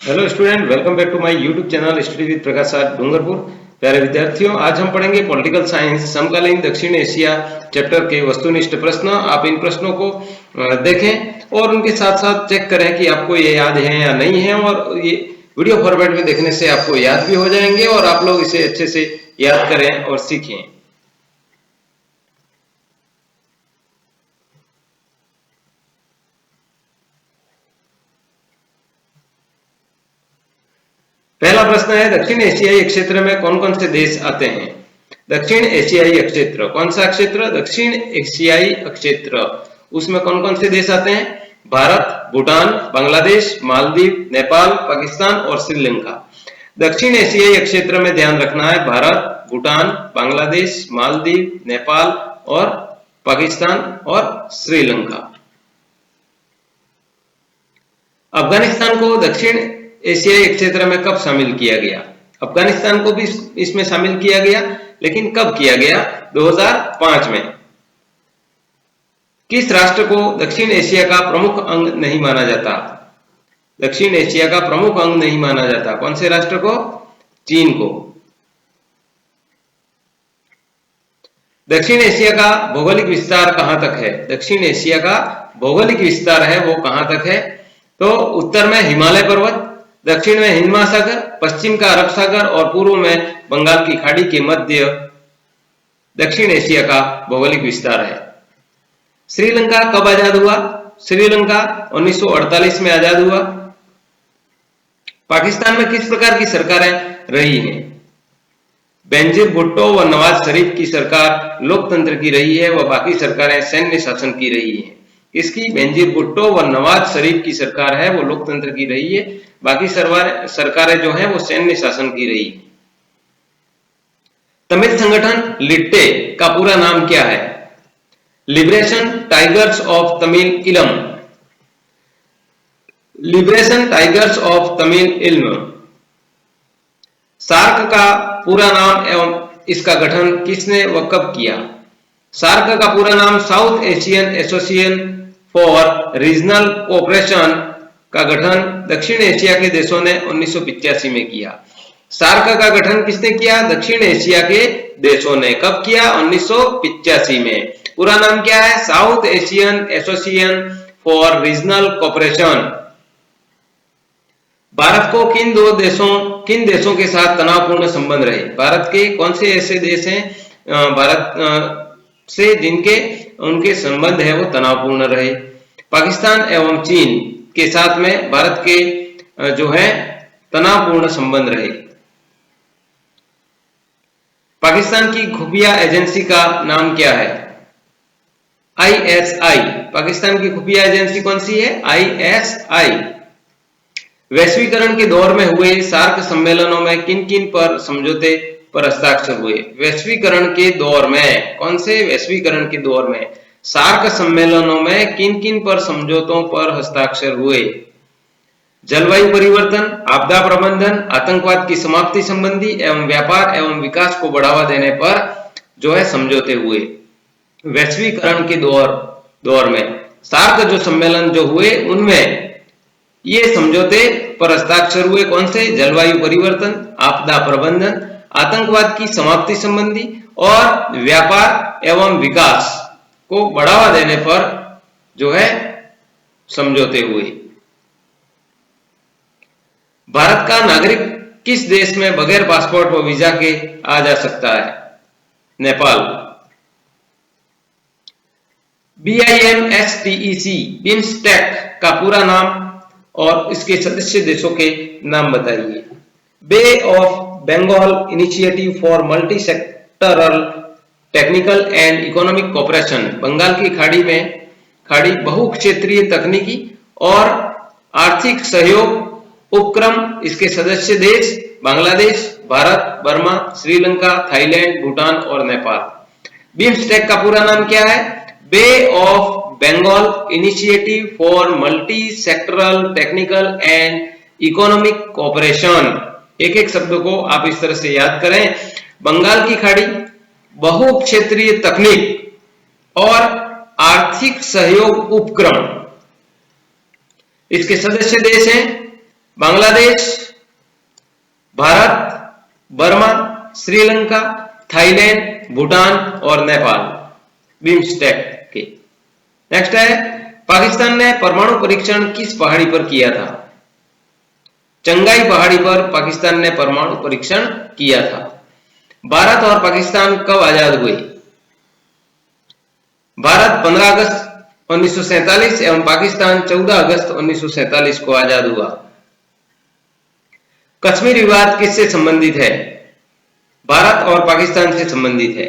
Hello student, welcome back to my YouTube channel study with Prakash sir Dungarpur. प्यारे विद्यार्थियों, आज हम पढ़ेंगे पॉलिटिकल साइंस समकालीन दक्षिण एशिया चैप्टर के वस्तुनिष्ठ प्रश्न। आप इन प्रश्नों को देखें और उनके साथ साथ चेक करें कि आपको ये याद है या नहीं है। और ये वीडियो फॉर्मेट में देखने से आपको याद भी हो जाएंगे और आप लोग इसे अच्छे से याद करें और सीखें। पहला प्रश्न है, दक्षिण एशियाई क्षेत्र में कौन कौन से देश आते हैं? दक्षिण एशियाई क्षेत्र, कौन सा क्षेत्र? दक्षिण एशियाई क्षेत्र। उसमें कौन कौन से देश आते हैं? भारत, भूटान, बांग्लादेश, मालदीव, नेपाल, पाकिस्तान और श्रीलंका। दक्षिण एशियाई क्षेत्र में ध्यान रखना है भारत, भूटान, बांग्लादेश, मालदीव, नेपाल और पाकिस्तान और श्रीलंका। अफगानिस्तान को दक्षिण एशियाई क्षेत्र में कब शामिल किया गया? अफगानिस्तान को भी इसमें शामिल किया गया, लेकिन कब किया गया? 2005 में। किस राष्ट्र को दक्षिण एशिया का प्रमुख अंग नहीं माना जाता? दक्षिण एशिया का प्रमुख अंग नहीं माना जाता। कौन से राष्ट्र को? चीन को। दक्षिण एशिया का भौगोलिक विस्तार कहां तक है? दक्षिण एशिया का भौगोलिक विस्तार है वो कहां तक है? तो उत्तर में हिमालय पर्वत, दक्षिण में हिंद महासागर, पश्चिम का अरब सागर और पूर्व में बंगाल की खाड़ी के मध्य दक्षिण एशिया का भौगोलिक विस्तार है। श्रीलंका कब आजाद हुआ? श्रीलंका 1948 में आजाद हुआ। पाकिस्तान में किस प्रकार की सरकारें रही हैं? बेनजीर भुट्टो व नवाज शरीफ की सरकार लोकतंत्र की रही है व बाकी सरकारें सैन्य शासन की रही हैं। इसकी बेनजीर भुट्टो व नवाज शरीफ की सरकार है वो लोकतंत्र की रही है, बाकी सरकारें जो हैं वो सैन्य शासन की रही है। तमिल संगठन लिट्टे का पूरा नाम क्या है? लिबरेशन टाइगर्स ऑफ तमिल इलम। लिबरेशन टाइगर्स ऑफ तमिल इल्म। सार्क का पूरा नाम एवं इसका गठन किसने व कब किया? सार्क का पूरा नाम south Asian association for regional cooperation का गठन दक्षिण एशिया के देशों ने 1985 में किया। सार्क का गठन किसने किया? दक्षिण एशिया के देशों ने। कब किया? 1985 में। पूरा नाम क्या है? South Asian association for regional cooperation. Bharat को किन देशों के साथ तनावपूर्ण संबंध रहे? भारत के कौन से ऐसे देश हैं भारत से जिनके उनके संबंध है वो तनावपूर्ण रहे? पाकिस्तान एवं चीन के साथ में भारत के जो है तनावपूर्ण संबंध रहे। पाकिस्तान की खुफिया एजेंसी का नाम क्या है? ISI। पाकिस्तान की खुफिया एजेंसी कौन सी है? ISI। वैश्वीकरण के दौर में हुए सार्क सम्मेलनों में किन किन पर समझौते पर हस्ताक्षर हुए? वैश्वीकरण के दौर में, कौन से वैश्वीकरण के दौर में सार्क सम्मेलनों में किन किन पर समझौतों पर हस्ताक्षर हुए? जलवायु परिवर्तन, आपदा प्रबंधन, आतंकवाद की समाप्ति संबंधी एवं व्यापार एवं विकास को बढ़ावा देने पर जो है समझौते हुए। वैश्वीकरण के दौर में सार्क जो सम्मेलन जो हुए उनमें ये समझौते पर हस्ताक्षर हुए। कौन से? जलवायु परिवर्तन, आपदा प्रबंधन, आतंकवाद की समाप्ति संबंधी और व्यापार एवं विकास को बढ़ावा देने पर जो है समझौते हुए। भारत का नागरिक किस देश में बगैर पासपोर्ट व वीजा के आ जा सकता है? नेपाल। BIMSTEC बिम्स्टेक का पूरा नाम और इसके सदस्य देशों के नाम बताइए। Bay of Bengal initiative for multi sectoral technical and economic cooperation. Bengal की खाड़ी बहुक्षेत्रीय तकनीकी और आर्थिक सहयोग उपक्रम। इसके सदस्य देश बांग्लादेश, भारत, बर्मा, श्रीलंका, थाईलैंड, भूटान और नेपाल। बिम्स्टेक का पूरा नाम क्या है? Bay of Bengal initiative for multi sectoral technical and economic cooperation. एक एक शब्द को आप इस तरह से याद करें। बंगाल की खाड़ी, बहुक्षेत्रीय तकनीक और आर्थिक सहयोग उपक्रम। इसके सदस्य देश हैं बांग्लादेश, भारत, बर्मा, श्रीलंका, थाईलैंड, भूटान और नेपाल बिम्स्टेक के। नेक्स्ट है, पाकिस्तान ने परमाणु परीक्षण किस पहाड़ी पर किया था? चंगाई पहाड़ी पर पाकिस्तान ने परमाणु परीक्षण किया था। भारत और पाकिस्तान कब आजाद हुए? भारत 15 अगस्त 1947 एवं पाकिस्तान 14 अगस्त 1947 को आजाद हुआ। कश्मीर विवाद किससे संबंधित है? भारत और पाकिस्तान से संबंधित है।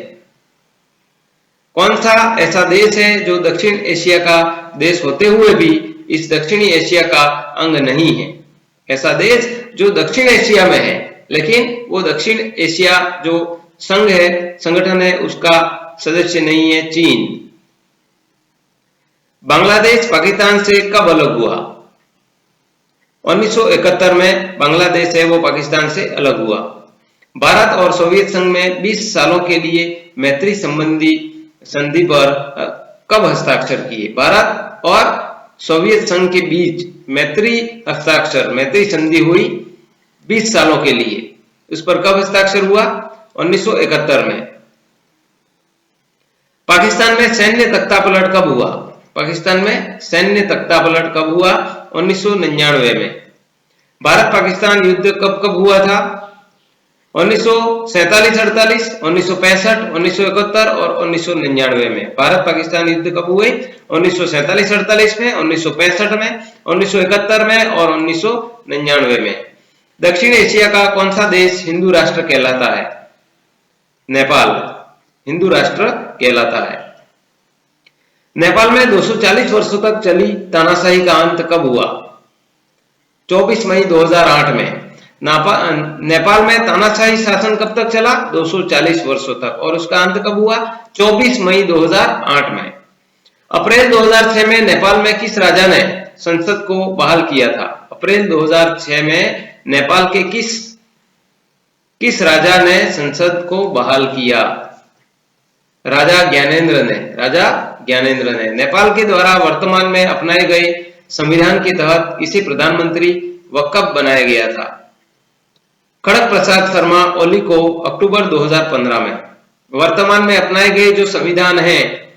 कौन सा ऐसा देश है जो दक्षिण एशिया का देश होते हुए भी इस दक्षिणी एशिया का अंग नहीं है? ऐसा देश जो दक्षिण एशिया में है लेकिन वो दक्षिण एशिया जो संघ है, संगठन है, उसका सदस्य नहीं है, चीन। बांग्लादेश पाकिस्तान से कब अलग हुआ? 1971 में बांग्लादेश है वो पाकिस्तान से अलग हुआ। भारत और सोवियत संघ में 20 सालों के लिए मैत्री संबंधी संधि पर कब हस्ताक्षर किए? भारत और सोवियत संघ के बीच मैत्री संधि हुई 20 सालों के लिए। उस पर कब हस्ताक्षर हुआ? 1971 में। पाकिस्तान में सैन्य तख्तापलट कब हुआ? पाकिस्तान में सैन्य तख्तापलट कब हुआ? 1999 में। भारत पाकिस्तान युद्ध कब कब हुआ था? 1947-48, 1965, 1971 और 1999 में। भारत पाकिस्तान युद्ध कब हुए? 1947-48 में, 1965 में, 1971 में और 1999 में। दक्षिण एशिया का कौन सा देश हिंदू राष्ट्र कहलाता है? नेपाल हिंदू राष्ट्र कहलाता है। नेपाल में 240 वर्षों तक चली तानाशाही का अंत कब हुआ? 24 मई 2008 में। नेपाल में तानाशाही शासन कब तक चला? 240 वर्षों तक। और उसका अंत कब हुआ? 24 मई 2008 में। अप्रैल 2006 में नेपाल में किस राजा ने संसद को बहाल किया था? अप्रैल 2006 में नेपाल के किस राजा ने संसद को बहाल किया? राजा ज्ञानेंद्र ने। नेपाल के द्वारा वर्तमान में अपनाए गए संविधान के तहत किसे प्रधानमंत्री व कब बनाया गया था? खड़ग प्रसाद शर्मा ओली को अक्टूबर 2015 में। वर्तमान में अपनाए गए जो संविधान है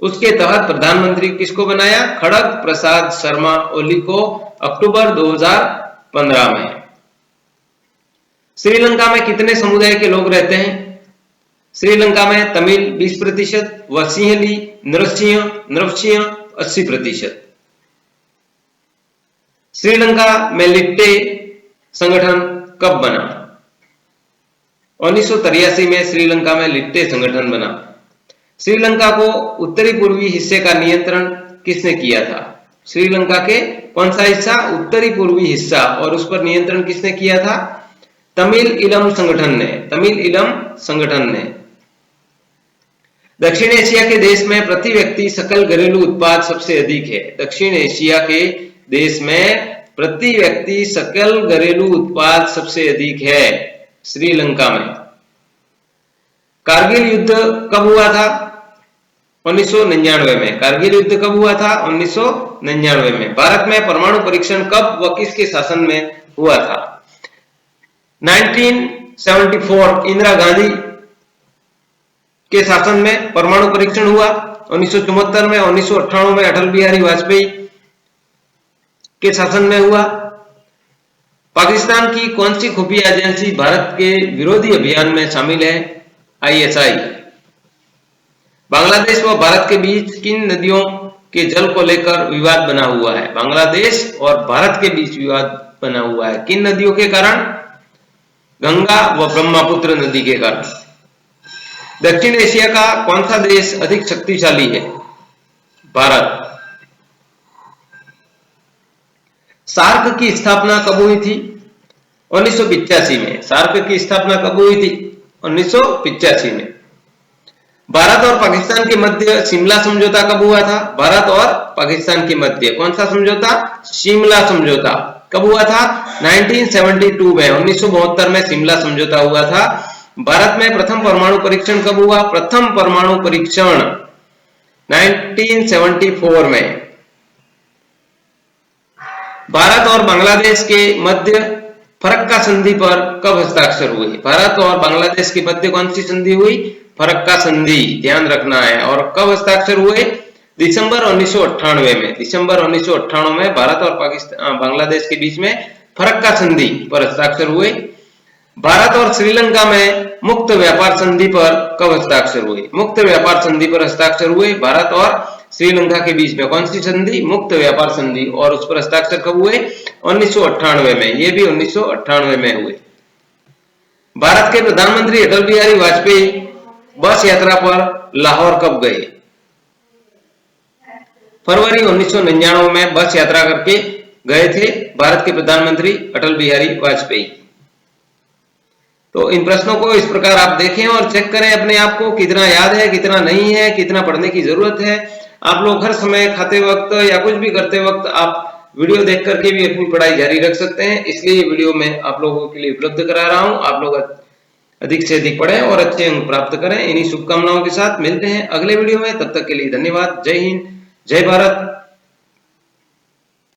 उसके तहत प्रधानमंत्री किसको बनाया? खड़ग प्रसाद शर्मा ओली को अक्टूबर 2015 में। श्रीलंका में कितने समुदाय के लोग रहते हैं? श्रीलंका में तमिल 20%, व सिंहली, नृसिंह 80%। श्रीलंका में लिट्टे संगठन कब बना? 1983 में श्रीलंका में लिट्टे संगठन बना। श्रीलंका को उत्तरी पूर्वी हिस्से का नियंत्रण किसने किया था? श्रीलंका के कौन सा हिस्सा? उत्तरी पूर्वी हिस्सा। और उस पर नियंत्रण किसने किया था? तमिल ईलम संगठन ने। दक्षिण एशिया के देश में प्रति व्यक्ति सकल घरेलू उत्पाद सबसे अधिक है। दक्षिण एशिया के देश में प्रति व्यक्ति सकल घरेलू उत्पाद सबसे अधिक है श्रीलंका में। कारगिल युद्ध कब हुआ था? 1999 में। कारगिल युद्ध कब हुआ था? 1999 में। भारत में परमाणु परीक्षण कब व किसके शासन में हुआ था? 1974 इंदिरा गांधी के शासन में परमाणु परीक्षण हुआ। 1974 में, 1998 में अटल बिहारी वाजपेयी के शासन में हुआ। पाकिस्तान की कौन सी खुफिया एजेंसी भारत के विरोधी अभियान में शामिल है? ISI। बांग्लादेश व भारत के बीच किन नदियों के जल को लेकर विवाद बना हुआ है? बांग्लादेश और भारत के बीच विवाद बना हुआ है। किन नदियों के कारण? गंगा व ब्रह्मपुत्र नदी के कारण। दक्षिण एशिया का कौन सा देश अधिक शक्तिशाली है? भारत। सार्क की स्थापना कब हुई थी? 1985 में। सार्क की स्थापना कब हुई थी? 1985 में। भारत और पाकिस्तान के मध्य शिमला समझौता कब हुआ था? भारत और पाकिस्तान के मध्य कौन सा समझौता? शिमला समझौता। कब हुआ था? 1972 में। 1972 में शिमला समझौता हुआ था। भारत में प्रथम परमाणु परीक्षण कब हुआ? प्रथम परमाणु परीक्षण 1974 में। भारत और बांग्लादेश के मध्य फरक्का संधि पर कब हस्ताक्षर हुए? भारत और बांग्लादेश के मध्य कौन सी संधि हुई? फरक्का संधि, ध्यान रखना है। और कब हस्ताक्षर हुए? दिसंबर 1998 में। दिसंबर 1998 में भारत और पाकिस्तान बांग्लादेश के बीच में फरक्का संधि पर हस्ताक्षर हुए। भारत और श्रीलंका में मुक्त व्यापार संधि पर कब हस्ताक्षर हुए? मुक्त व्यापार संधि पर हस्ताक्षर हुए भारत और श्रीलंका के बीच में। कौन सी संधि? मुक्त व्यापार संधि। और उस पर हस्ताक्षर कब हुए? 1998 में। ये भी 1998 में हुए। भारत के प्रधानमंत्री अटल बिहारी वाजपेयी बस यात्रा पर लाहौर कब गए? फरवरी 1999 में बस यात्रा करके गए थे भारत के प्रधानमंत्री अटल बिहारी वाजपेयी। तो इन प्रश्नों को इस प्रकार आप देखें और चेक करें अपने आप को, कितना याद है, कितना नहीं है, कितना पढ़ने की जरूरत है। आप लोग हर समय खाते वक्त या कुछ भी करते वक्त आप वीडियो देख करके भी अपनी पढ़ाई जारी रख सकते हैं, इसलिए ये वीडियो मैं आप लोगों के लिए उपलब्ध करा रहा हूं। आप लोग अधिक से अधिक पढ़ें और अच्छे अंक प्राप्त करें। इन्हीं शुभकामनाओं के साथ मिलते हैं अगले वीडियो में। तब तक के लिए धन्यवाद। जय हिंद, जय भारत।